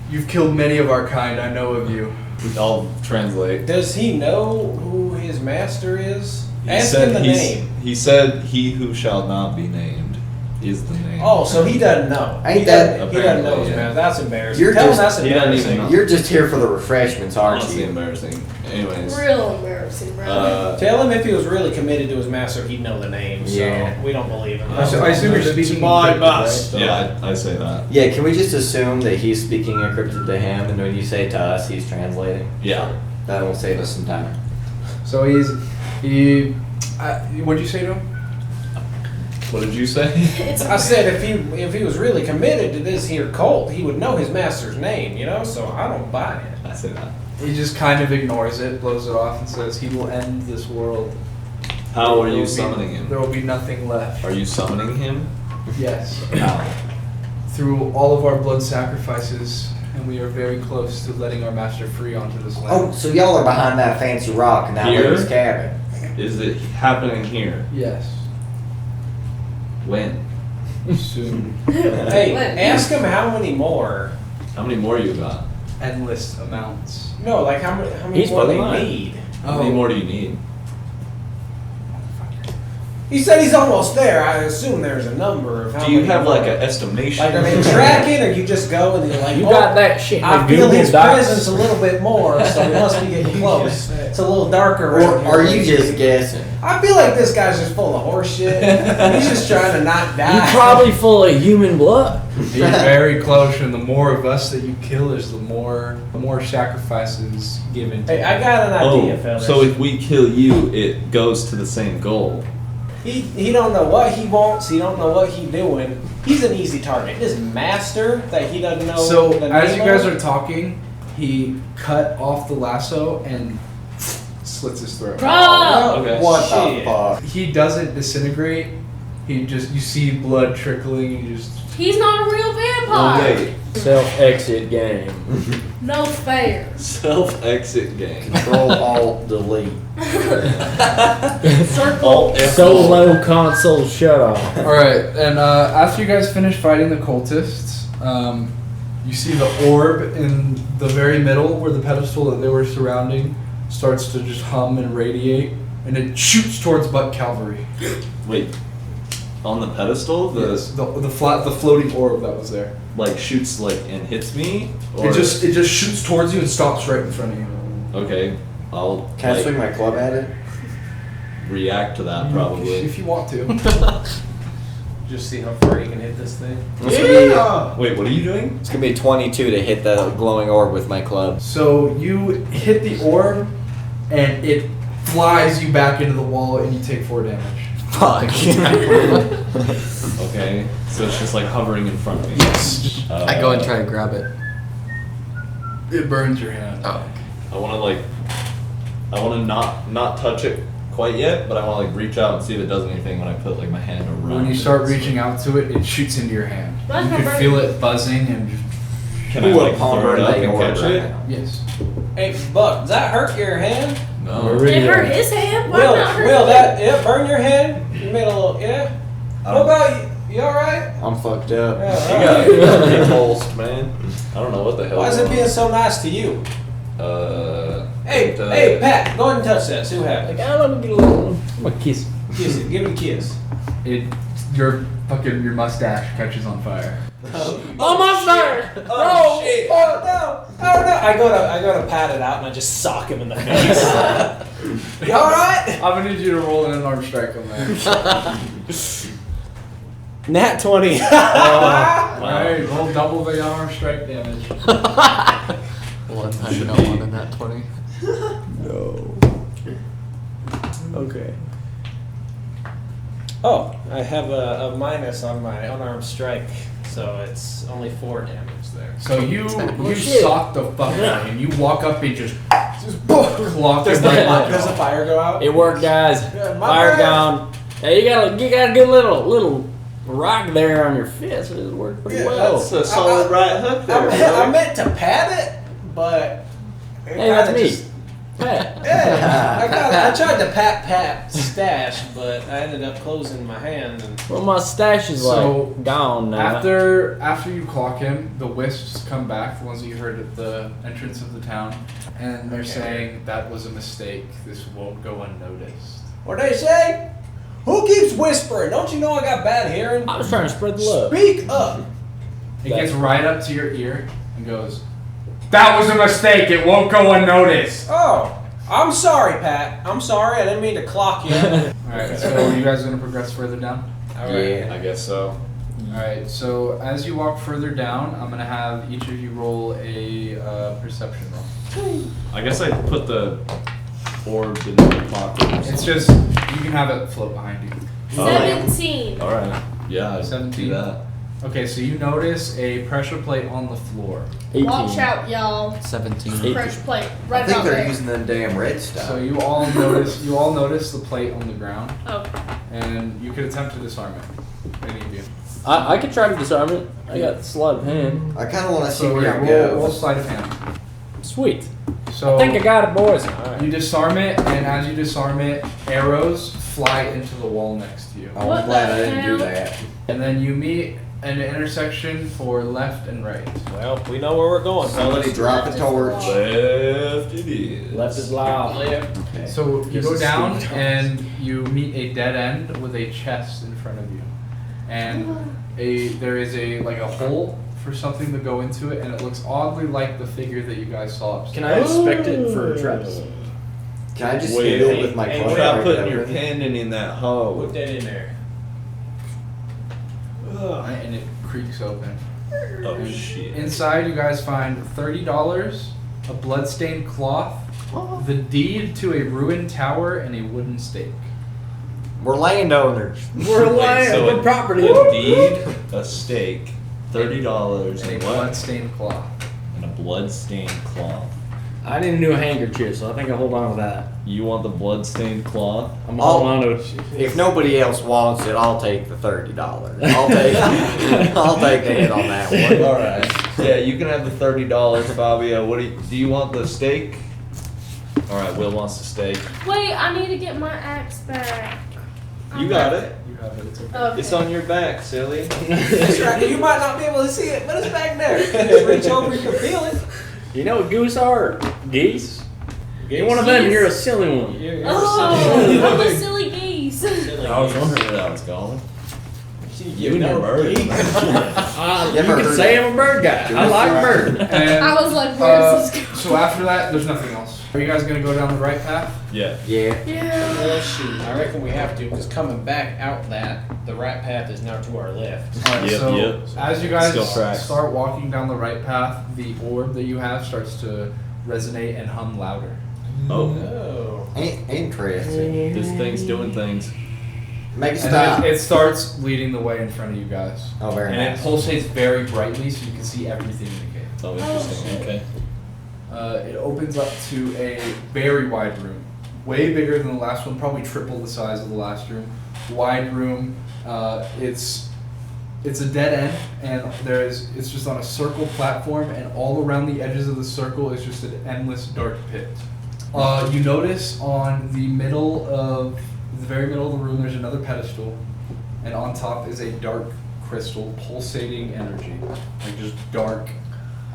"You've killed many of our kind. I know of you." I'll translate. Does he know who his master is? He Ask said him the name. He said, "He who shall not be named is the name." Oh, so he doesn't know. Ain't He that- doesn't know his yeah. master. That's embarrassing. You're Tell him just- that's he doesn't even embarrassing. know. You're just here for the refreshments, aren't Honestly you? embarrassing. Anyways. Real embarrassing, bro. Tell him if he was really committed to his master, he'd know the name. So Yeah. we don't believe him. I assume you're speaking my encrypted, boss. right? Yeah, I say that. Yeah, can we just assume that he's speaking encrypted to him, and when you say to us, he's translating? Yeah. That will save us some time. So what'd you say to him? What did you say? It's I said if he was really committed to this here cult, he would know his master's name, you know. So I don't buy it. I say that. He just kind of ignores it, blows it off, and says, "He will end this world. How are There you will be- summoning him? There will be nothing left." Are you summoning him? Yes. How? Through all of our blood sacrifices, and we are very close to letting our master free onto this land. Oh, so y'all are behind that fancy rock in that Here? lady's cabin. Is it happening here? Yes. When? Soon. Hey, ask him how many more. How many more you got? Endless amounts. No, like how many He's more they fucking lying. need. How many more do you need? He said he's almost there. I assume there's a number of how Do you many have more. like an estimation? Like, are they tracking, or you just go and you're like, You oh, got that shit. I with feel Google his Docs? presence a little bit more, so we must be getting close. It's a little darker Or around here. are you just guessing? I feel like this guy's just full of horse shit. He's just trying to not die. You're probably full of human blood. You're very close, and the more of us that you kill is the more sacrifices given. Hey, I got an idea, fellas. so if we kill you, it goes to the same goal. He don't know what he wants. He don't know what he doing. He's an easy target. His master that he doesn't know. So the as name you guys of. are talking, he cut off the lasso and slits his throat. Bro! Okay. What Shit. the fuck? He doesn't disintegrate. You see blood trickling. You just He's not a real vampire. Okay. Self-exit game. No fair. Self-exit game. Control Alt Delete. Circle. Solo console shut off. all right. And after you guys finish fighting the cultists, you see the orb in the very middle where the pedestal that they were surrounding starts to just hum and radiate, and it shoots towards Butt Calvary. Wait. On the pedestal, the The floating orb that was there. like shoots like and hits me, or It just shoots towards you and stops right in front of you. okay. I'll Can I like, swing my club at it? react to that probably. If you want to. Just see how far you can hit this thing. Wait, what are you doing? It's gonna be 22 to hit the glowing orb with my club. So you hit the orb, and it flies you back into the wall, and you take 4 damage. Fuck. Okay, so it's just like hovering in front of me. Yes. I go and try and grab it. It burns your hand. Oh. I want to not touch it quite yet, but I want to like reach out and see if it does anything when I put like my hand around. When you it. start reaching out to it, it shoots into your hand. That's You my can brother. feel it buzzing and just, Can I Ooh, like a palm throw it up burning and orb catch right it? now. yes. Hey, Buck, does that hurt your hand? No. It hurt his hand. Why Will, not hurt Will, you? that burn your hand? You made a little, yeah. What about you? You all right? I'm fucked up. Yeah, You got me toast, man. I don't know what the hell. Why is it being so nice to you? Hey, hey, Pat, go ahead and touch that. See what happens. Like, I love to get a little. I'm gonna kiss. Kiss it. Give it a kiss. It your mustache catches on fire. Oh, monster! Oh shit! Oh no! Oh no! I go to pat it out and I just sock him in the face. You all right? I'm gonna need you to roll an unarmed strike on that. Nat 20. Alright, roll double the unarmed strike damage. One time you don't want in that 20. No. Okay. Oh, I have a minus on my unarmed strike, so it's only 4 damage there. So you shit. sock the fuck out and you walk up and just clock him right in Does the fire go out? It worked, guys. Yeah, my Fire bad. gone. Hey, you got a good little rock there on your fist. It worked pretty well. That's a solid right hook there. I meant to pat it, but it Hey, that's kinda me. just- Pat. Yeah, I tried to pat stash, but I ended up closing my hand and. Well, my stash is So, like gone now. After you clock him, the wisps come back, the ones that you heard at the entrance of the town, and they're saying that was a mistake. This won't go unnoticed. What they say? Who keeps whispering? Don't you know I got bad hearing? I was trying to spread the love. Speak up. It gets right up to your ear and goes, "That was a mistake. It won't go unnoticed." Oh, I'm sorry, Pat. I'm sorry. I didn't mean to clock you. Alright, so you guys gonna progress further down? Yeah, I guess so. Alright, so as you walk further down, I'm gonna have each of you roll a perception roll. I guess I put the orb in the pocket. or It's something. just, you can have it float behind you. 17. All right. Yeah, 17. do that. Okay, so you notice a pressure plate on the floor. 18. Watch out, y'all. 17. Pressure plate. I Right think about they're there. using them damn red stuff. So you all notice the plate on the ground, Oh. and you could attempt to disarm it. Any of you. I could try to disarm it. I got sleight of hand. I kind of want to see So where yeah, it roll goes. sleight of hand. Sweet. So I think I got it, boys. you disarm it, and as you disarm it, arrows fly into the wall next to you. I was What glad the I didn't do hell? that. And then you meet an intersection for left and right. Well, we know where we're going. Somebody drop a torch. Left it is. Left is loud. Okay. So you This go is down Steve and you meet a dead end with a chest in front of you, and there is a hole for something to go into it, and it looks oddly like the figure that you guys saw upstairs. Can I inspect it for traps? Can I just Wait, hit it hey, with my hey, club? Try right putting there? your pen in that hole. Put that in there. Ugh. And it creaks open. Oh And shit. Inside, you guys find $30, a bloodstained cloth, the deed to a ruined tower, and a wooden stake. We're landowners. We're Wait, so we're a property. deed, a steak, $30, And a and what? bloodstained cloth. And a blood-stained cloth. I need a new handkerchief, so I think I'll hold on to that. You want the blood-stained cloth? I'm holding on to it. If nobody else wants it, I'll take the $30. I'll take the hit on that one. All right. Yeah, you can have the $30, Fabio. What do you want the steak? All right, Will wants the steak. Wait, I need to get my axe back. You got it. You have it. It's okay. Okay. It's on your back, silly. That's right. You might not be able to see it, but it's back there. Just reach over, you can feel it. You know what goose are? Geese? You're one of them, you're a silly one. You're Oh, I'm a silly geese. silly. I was wondering where that was going. You and your bird. You Ever can heard say of- I'm a bird guy. I like bird. And, I was like, where's this going? so after that, there's nothing else. Are you guys gonna go down the right path? Yeah. Yeah. Yeah. Well, shoot. I reckon we have to, because coming back out the right path is now to our left. Alright, Yep, so yep. as you guys Still tracks. start walking down the right path, the orb that you have starts to resonate and hum louder. Oh, Oh. Interesting. this thing's doing things. Make it And stop. then it starts leading the way in front of you guys. Oh, very And it nice. pulsates very brightly so you can see everything in the cave. Oh, interesting. Okay. It opens up to a very wide room, way bigger than the last one, probably triple the size of the last room. Wide room. It's a dead end, and it's just on a circle platform, and all around the edges of the circle is just an endless dark pit. You notice on the very middle of the room, there's another pedestal, and on top is a dark crystal, pulsating energy, like just dark.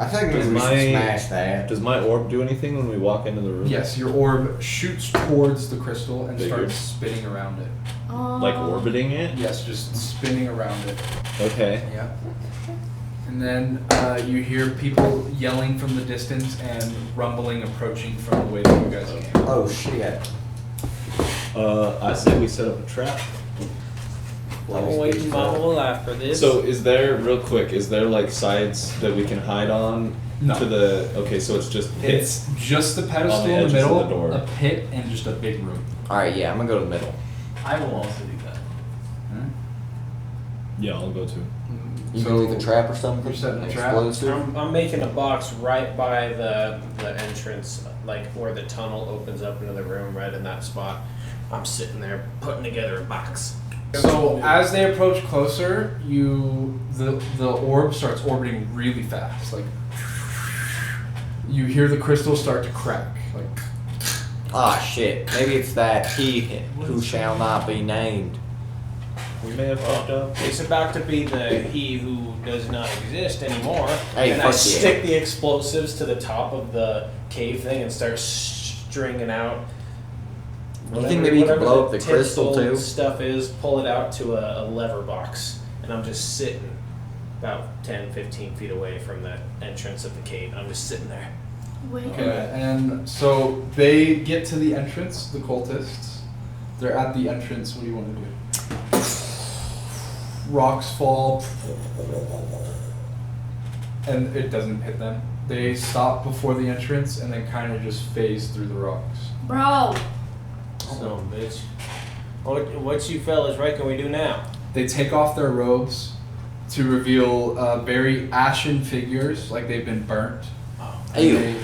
I think Does maybe we should my- smash that. Does my orb do anything when we walk into the room? Yes, your orb shoots towards the crystal and Figured. starts spinning around it. Like orbiting it? Yes, just spinning around it. Okay. Yeah. And then you hear people yelling from the distance and rumbling approaching from the way that you guys came. Oh shit. I say we set up a trap. I'm waiting my whole life for this. So is there, real quick, is there like sides that we can hide on? No. To the, okay, so it's just pits. It's just the pedestal On the in the edges of middle, the door. a pit, and just a big room. Alright, yeah, I'm gonna go to the middle. I will also do that. Yeah, I'll go too. You So, can leave a trap or something? you're setting a trap? Explosive? I'm making a box right by the entrance, like where the tunnel opens up into the room, right in that spot. I'm sitting there putting together a box. So as they approach closer, the orb starts orbiting really fast. Like you hear the crystals start to crack. Like Ah, shit. Maybe it's that he who shall not be named. We may have fucked up. It's about to be the he who does not exist anymore. Hey, and fuck I yeah. stick the explosives to the top of the cave thing and start stringing out. You think maybe you can whatever blow up the crystal tinsel too? Stuff is, pull it out to a lever box, and I'm just sitting about 10, 15 feet away from the entrance of the cave. I'm just sitting there. Wait. okay, and so they get to the entrance. The cultists, they're at the entrance. What do you want to do? Rocks fall, and it doesn't hit them. They stop before the entrance and then kind of just phase through the rocks. Bro. So, bitch. What you fellas reckon we do now? They take off their robes to reveal very ashen figures, like they've been burnt. Ew.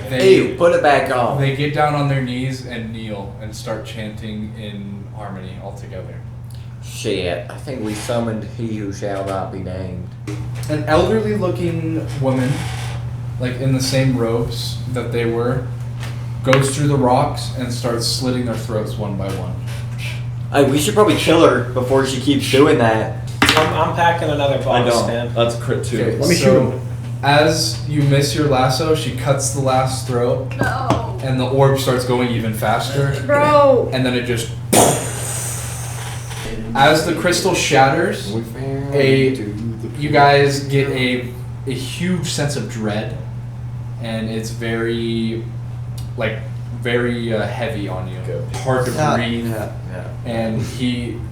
They, Ew, put it back on. they get down on their knees and kneel and start chanting in harmony all together. Shit, I think we summoned he who shall not be named. An elderly looking woman, like in the same robes that they were, goes through the rocks and starts slitting their throats one by one. Hey, we should probably kill her before she keeps doing that. I'm packing another box, I don't. man. That's a crit too. Okay, Let me so shoot him. as you miss your lasso, she cuts the last throat, No. and the orb starts going even faster. Bro. And then it just. As the crystal shatters, you guys get a huge sense of dread, and it's very heavy on you. Hard to breathe. And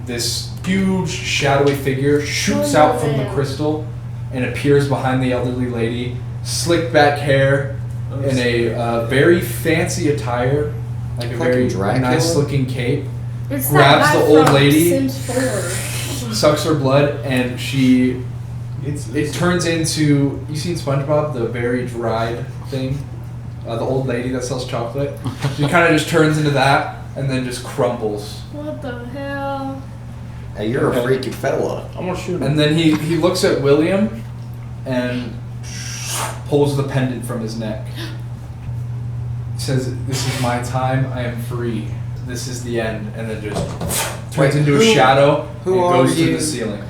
this huge shadowy figure shoots out from the crystal and appears behind the elderly lady, slicked back hair, in a very fancy attire, like a Fucking very Dracula? nice looking cape. It's Grabs that guy the old from lady. Sims 4. Sucks her blood, and it turns into, you seen SpongeBob, the very dried thing, the old lady that sells chocolate. She kind of just turns into that, and then just crumbles. What the hell? Hey, you're a freaky fella. I'm gonna shoot him. And then he looks at William, and pulls the pendant from his neck. He says, "This is my time. I am free. This is the end," and then just turns into a shadow who and are goes through you? the ceiling.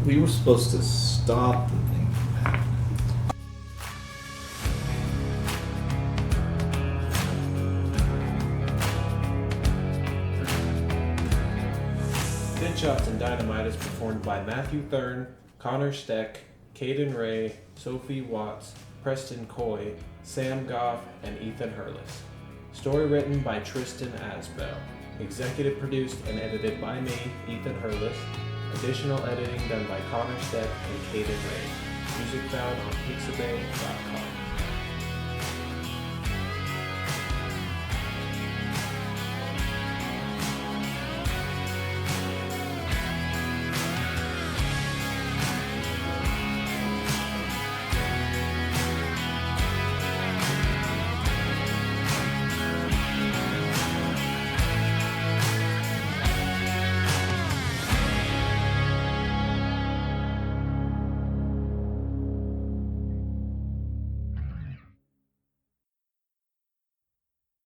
We were supposed to stop the thing. Deadshots and Dynamite is performed by Matthew Thurn, Connor Steck, Caden Ray, Sophie Watts, Preston Coy, Sam Goff, and Ethan Hurlis. Story written by Tristan Asbell. Executive produced and edited by me, Ethan Hurlis. Additional editing done by Connor Steck and Caden Ray. Music found on pixabay.com.